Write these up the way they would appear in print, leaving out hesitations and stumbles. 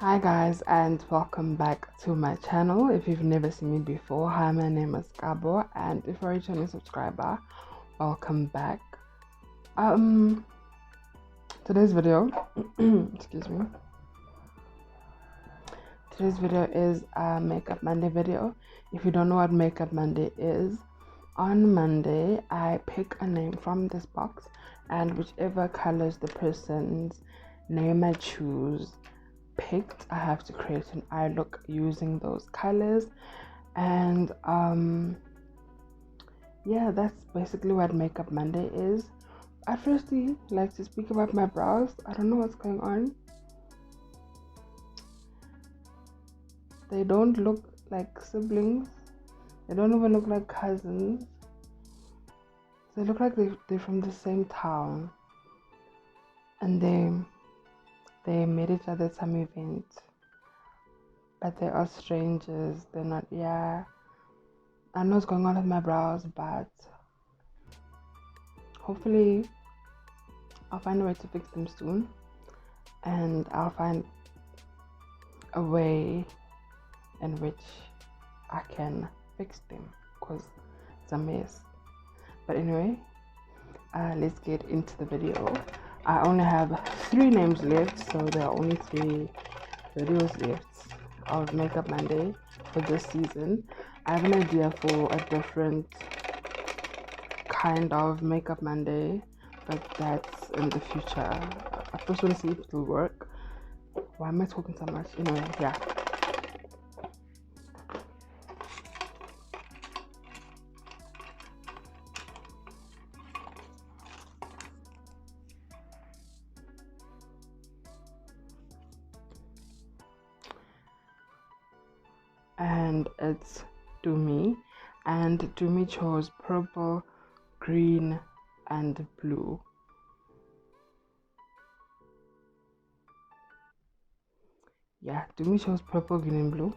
Hi guys, and welcome back to my channel. If you've never seen me before, hi, my name is Gabo, and if you're a returning subscriber, welcome back. Today's video excuse me, today's video is a Makeup Monday video. If you don't know what Makeup Monday is, on Monday I pick a name from this box, and whichever colors the person's name I choose picked, I have to create an eye look using those colors. And yeah, that's basically what Makeup Monday is. I'd firstly like to speak about my brows. I don't know what's going on. They don't look like siblings. They don't even look like cousins. They look like they're from the same town, and they met each other at some event, but they are strangers. They're not. Yeah, I don't know what's going on with my brows, but hopefully I'll find a way to fix them soon, and I'll find a way in which I can fix them, because it's a mess. But anyway, let's get into the video. I only have 3 names left, so there are only 3 videos left of Makeup Monday for this season. I have an idea for a different kind of Makeup Monday, but that's in the future. I first want to see if it will work. Why am I talking so much? Anyway, yeah. And it's Tumi, and Tumi chose purple, green, and blue. Yeah, Tumi chose purple, green, and blue.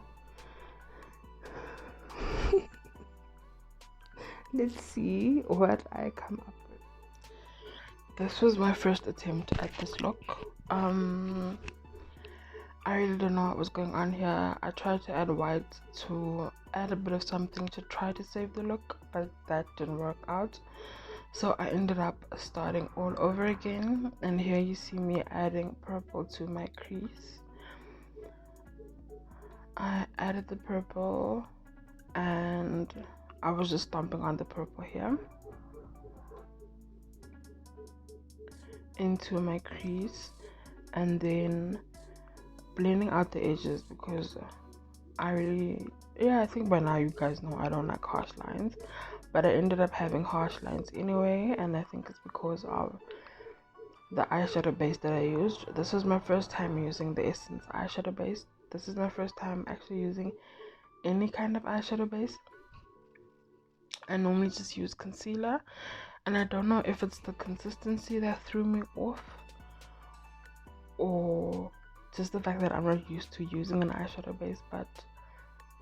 Let's see what I come up with. This was my first attempt at this look. I really don't know what was going on here. I tried to add white to add a bit of something to try to save the look, but that didn't work out. So I ended up starting all over again, and here you see me adding purple to my crease. I added the purple and I was just stomping on the purple here into my crease, and then blending out the edges, because I think by now you guys know I don't like harsh lines, but I ended up having harsh lines anyway, and I think it's because of the eyeshadow base that I used. This was my first time using the Essence eyeshadow base. This is my first time actually using any kind of eyeshadow base. I normally just use concealer, and I don't know if it's the consistency that threw me off, or just the fact that I'm not used to using an eyeshadow base, but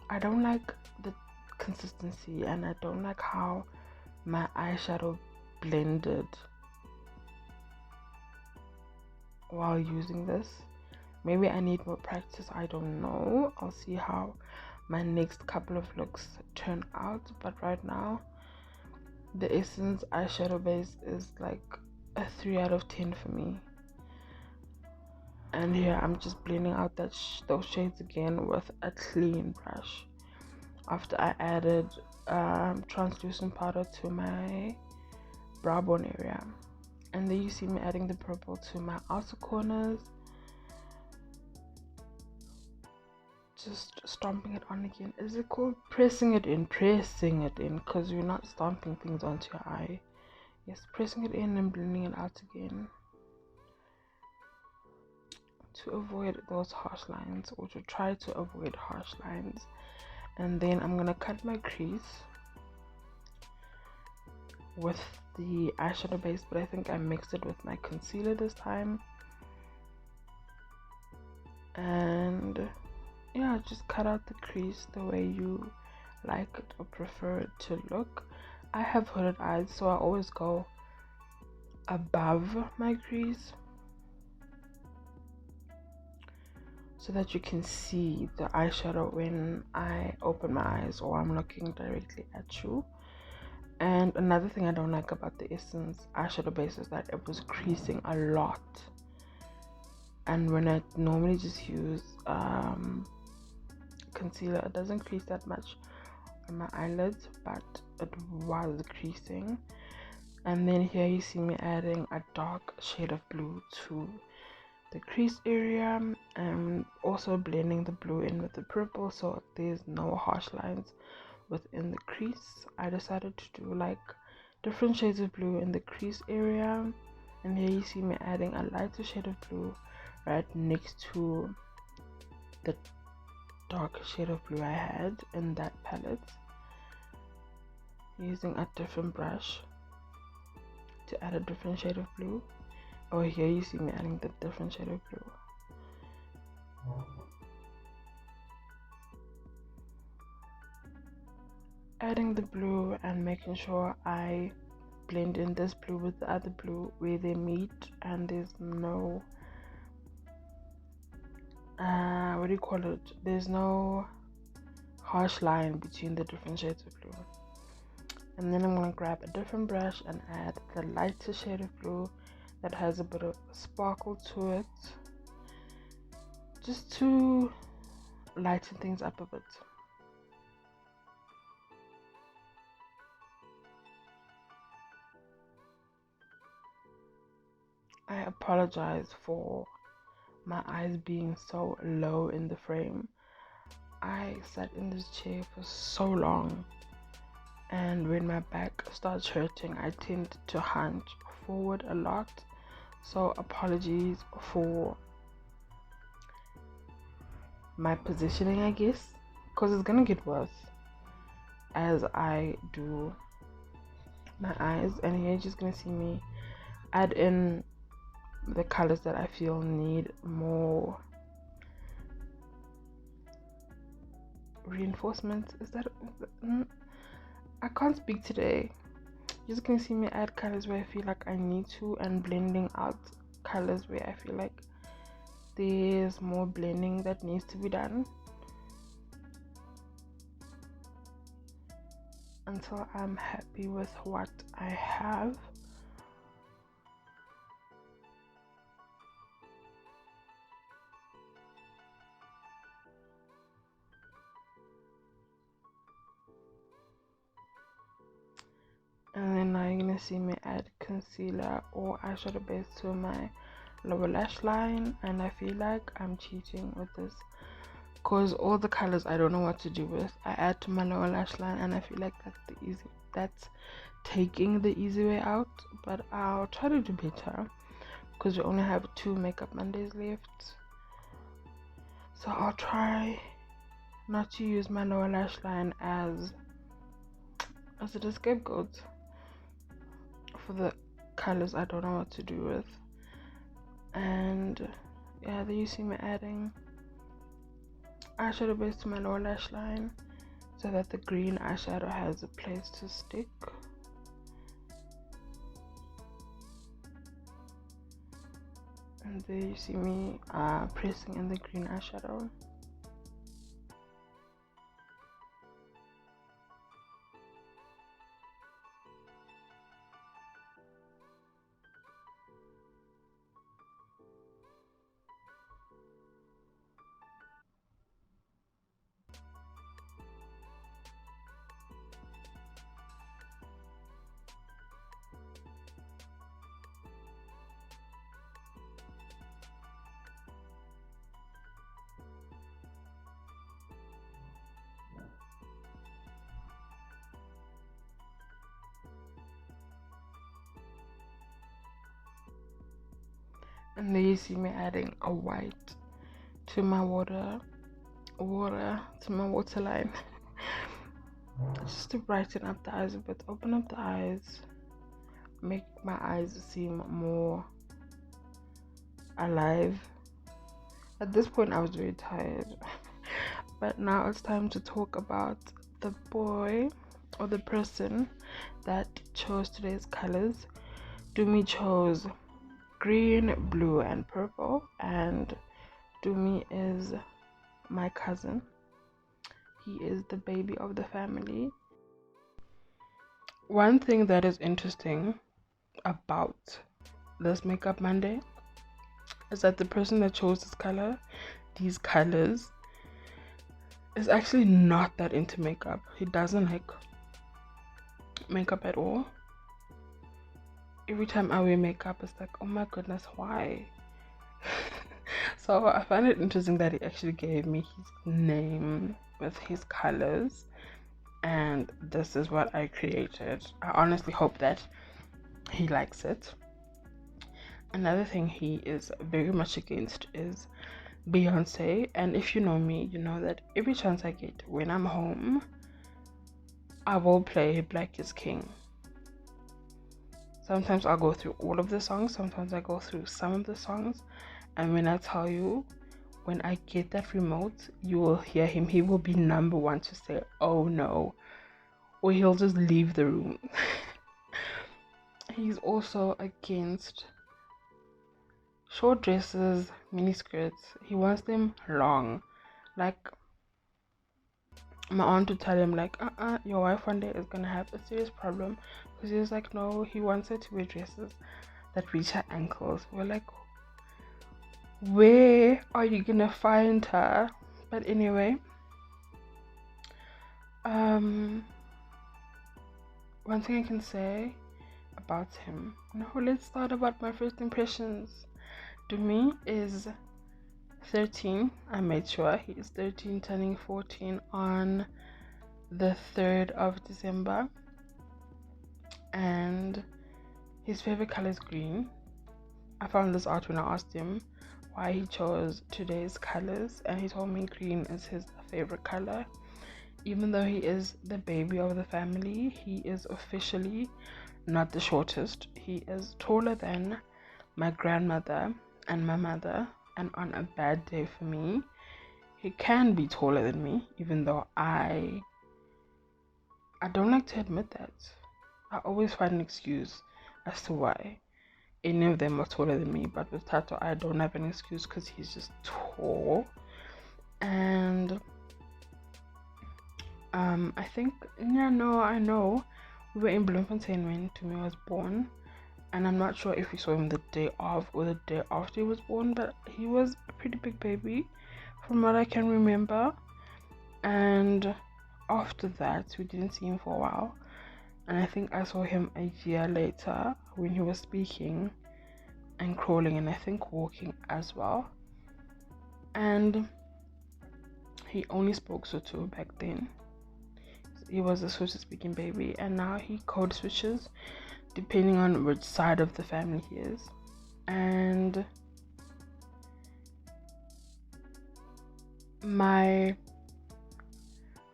I don't like the consistency, and I don't like how my eyeshadow blended while using this. Maybe I need more practice, I don't know. I'll see how my next couple of looks turn out, but right now the Essence eyeshadow base is like a 3 out of 10 for me. And here I'm just blending out those shades again with a clean brush after I added translucent powder to my brow bone area. And then you see me adding the purple to my outer corners, just stomping it on again. Is it called pressing it in, because you're not stomping things onto your eye. Yes, pressing it in and blending it out again to avoid those harsh lines, or to try to avoid harsh lines. And then I'm gonna cut my crease with the eyeshadow base, but I think I mixed it with my concealer this time. And yeah, just cut out the crease the way you like it or prefer it to look. I have hooded eyes, so I always go above my crease so that you can see the eyeshadow when I open my eyes or I'm looking directly at you. And another thing I don't like about the Essence eyeshadow base is that it was creasing a lot. And when I normally just use concealer, it doesn't crease that much on my eyelids, but it was creasing. And then here you see me adding a dark shade of blue to the crease area, and also blending the blue in with the purple so there's no harsh lines within the crease. I decided to do like different shades of blue in the crease area, and here you see me adding a lighter shade of blue right next to the dark shade of blue I had in that palette, using a different brush to add a different shade of blue. Oh, here you see me adding the different shade of blue. Adding the blue and making sure I blend in this blue with the other blue where they meet, and there's no what do you call it, there's no harsh line between the different shades of blue. And then I'm going to grab a different brush and add the lighter shade of blue that has a bit of sparkle to it, just to lighten things up a bit. I apologize for my eyes being so low in the frame. I sat in this chair for so long, and when my back starts hurting I tend to hunch forward a lot, so apologies for my positioning, I guess, because it's gonna get worse as I do my eyes. And here you're just gonna see me add in the colors that I feel need more reinforcement. I can't speak today. You're just gonna see me add colors where I feel like I need to, and blending out colors where I feel like there's more blending that needs to be done, until I'm happy with what I have. And then now you're gonna see me add concealer or eyeshadow base to my lower lash line, and I feel like I'm cheating with this because all the colors I don't know what to do with. I add to my lower lash line and I feel like that's taking the easy way out, but I'll try to do better because we only have 2 makeup Mondays left, so I'll try not to use my lower lash line as a scapegoat for the colors I don't know what to do with. And yeah, there you see me adding eyeshadow base to my lower lash line so that the green eyeshadow has a place to stick. And there you see me pressing in the green eyeshadow. And there you see me adding a white to my waterline just to brighten up the eyes a bit, open up the eyes, make my eyes seem more alive. At this point I was very tired but now it's time to talk about the boy or the person that chose today's colors. Tumi chose green, blue and purple, and Tumi is my cousin. He is the baby of the family. One thing that is interesting about this makeup Monday is that the person that chose these colors, is actually not that into makeup. He doesn't like makeup at all. Every time I wear makeup, it's like, oh my goodness, why? So I find it interesting that he actually gave me his name with his colors, and this is what I created. I honestly hope that he likes it. Another thing he is very much against is Beyonce, and if you know me, you know that every chance I get when I'm home, I will play Black is King. Sometimes I'll go through all of the songs, sometimes I go through some of the songs, and when I tell you, when I get that remote, you will hear him. He will be number one to say, oh no, or he'll just leave the room. He's also against short dresses, mini skirts. He wants them long. Like, my aunt would tell him like, your wife one day is gonna have a serious problem, because he was like, no, he wants her to wear dresses that reach her ankles. We're like, where are you gonna find her? But anyway, one thing I can say about him. No, let's start about my first impressions. Tumi is 13. I made sure he is 13, turning 14 on the 3rd of December, and his favorite color is green. I found this out when I asked him why he chose today's colors, and he told me green is his favorite color. Even though he is the baby of the family, he is officially not the shortest. He is taller than my grandmother and my mother, and on a bad day for me, he can be taller than me, even though I don't like to admit that. I always find an excuse as to why any of them are taller than me, but with Tato, I don't have an excuse because he's just tall. And I think, I know we were in Bloemfontein when Tumi was born, and I'm not sure if we saw him the day of or the day after he was born, but he was a pretty big baby from what I can remember. And after that, we didn't see him for a while, and I think I saw him a year later when he was speaking and crawling, and I think walking as well. And he only spoke Sotho back then. He was a Sotho speaking baby, and now he code switches depending on which side of the family he is. And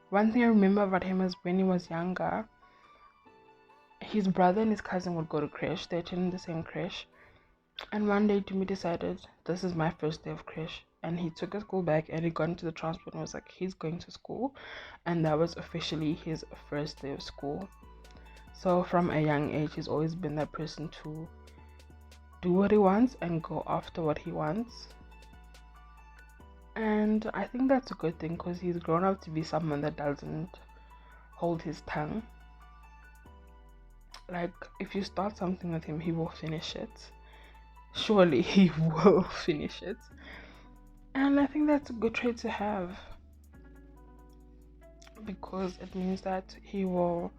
one thing I remember about him is when he was younger, his brother and his cousin would go to creche. They attended the same creche, and one day Tumi decided, this is my first day of creche, and he took his school bag and he got into the transport and was like, he's going to school, and that was officially his first day of school. So from a young age, he's always been that person to do what he wants and go after what he wants. And I think that's a good thing, because he's grown up to be someone that doesn't hold his tongue. Like, if you start something with him, he will finish it. Surely he will finish it. And I think that's a good trait to have, because it means that he will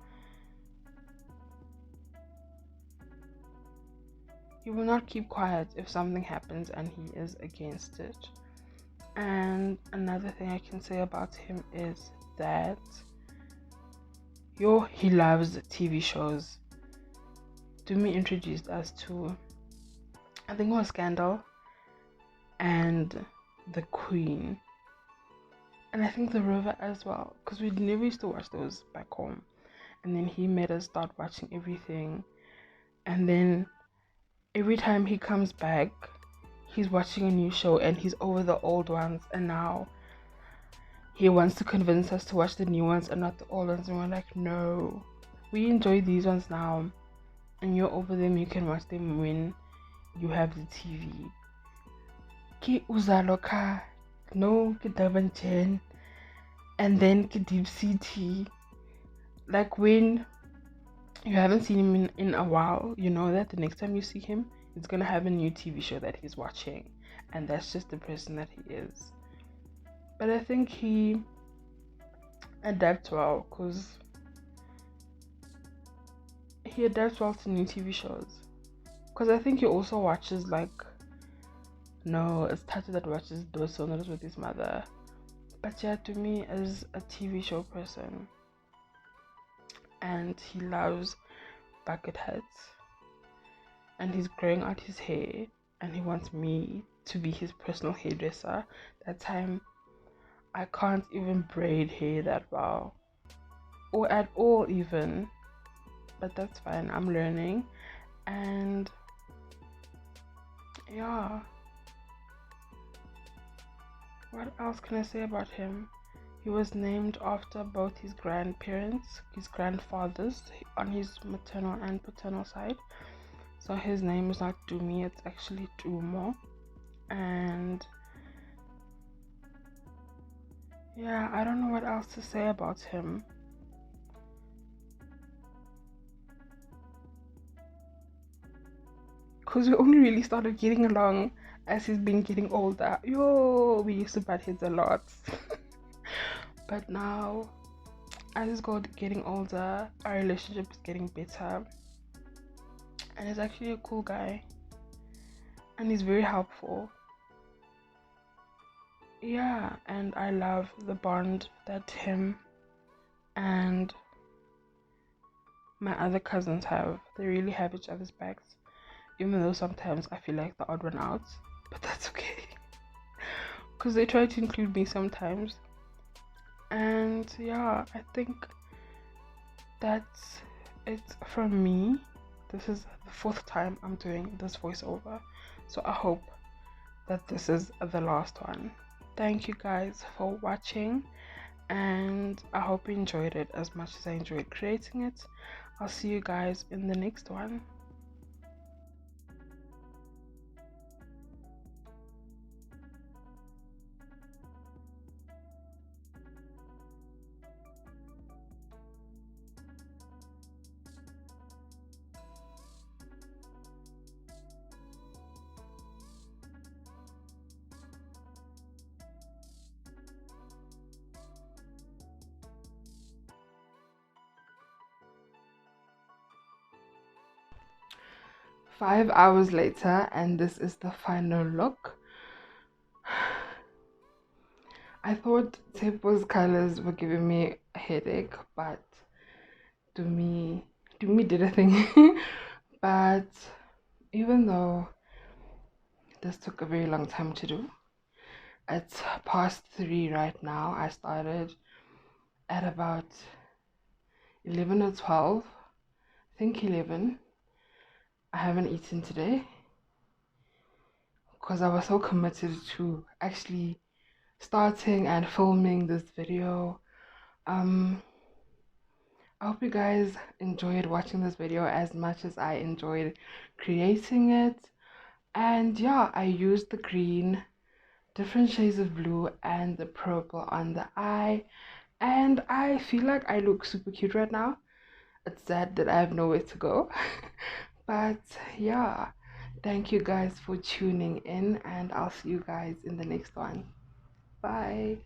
not keep quiet if something happens and he is against it. And another thing I can say about him is that he loves TV shows. Tumi introduced us to, I think it was Scandal and The Queen, and I think The River as well, because we never used to watch those back home, and then he made us start watching everything. And then every time he comes back, he's watching a new show and he's over the old ones, and now he wants to convince us to watch the new ones and not the old ones, and we're like, no, we enjoy these ones now, and you're over them. You can watch them when you have the TV. Ki Uzaloka, no ki Durban Chen, and then ki Deep Sea Tea. Like when you haven't seen him in a while, you know that the next time you see him, he's gonna have a new TV show that he's watching, and that's just the person that he is. But I think he adapts well because he adapts well to new TV shows. Because I think he also watches like, no, it's Tatu that watches those songs with his mother. But yeah, to me, as a TV show person, and he loves bucket hats, and he's growing out his hair, and he wants me to be his personal hairdresser. That time, I can't even braid hair that well, or at all even. But that's fine. I'm learning, and yeah. What else can I say about him? He was named after both his grandparents, his grandfathers, on his maternal and paternal side. So his name is not Tumi, it's actually Tumo. And yeah, I don't know what else to say about him. Because we only really started getting along as he's been getting older. Yo, we used to butt heads a lot. But now, as he's getting older, our relationship is getting better. And he's actually a cool guy. And he's very helpful. Yeah, and I love the bond that him and my other cousins have. They really have each other's backs. Even though sometimes I feel like the odd one out. But that's okay. Because they try to include me sometimes. And yeah, I think that's it from me. This is the 4th time I'm doing this voiceover. So I hope that this is the last one. Thank you guys for watching, and I hope you enjoyed it as much as I enjoyed creating it. I'll see you guys in the next one. Five hours later, and this is the final look. I thought Tepo's colors were giving me a headache, but Tumi did a thing. But even though this took a very long time to do, it's past 3 right now. I started at about 11 or 12. I think 11. I haven't eaten today because I was so committed to actually starting and filming this video. I hope you guys enjoyed watching this video as much as I enjoyed creating it. And yeah, I used the green, different shades of blue, and the purple on the eye, and I feel like I look super cute right now. It's sad that I have nowhere to go. But yeah, thank you guys for tuning in, and I'll see you guys in the next one. Bye.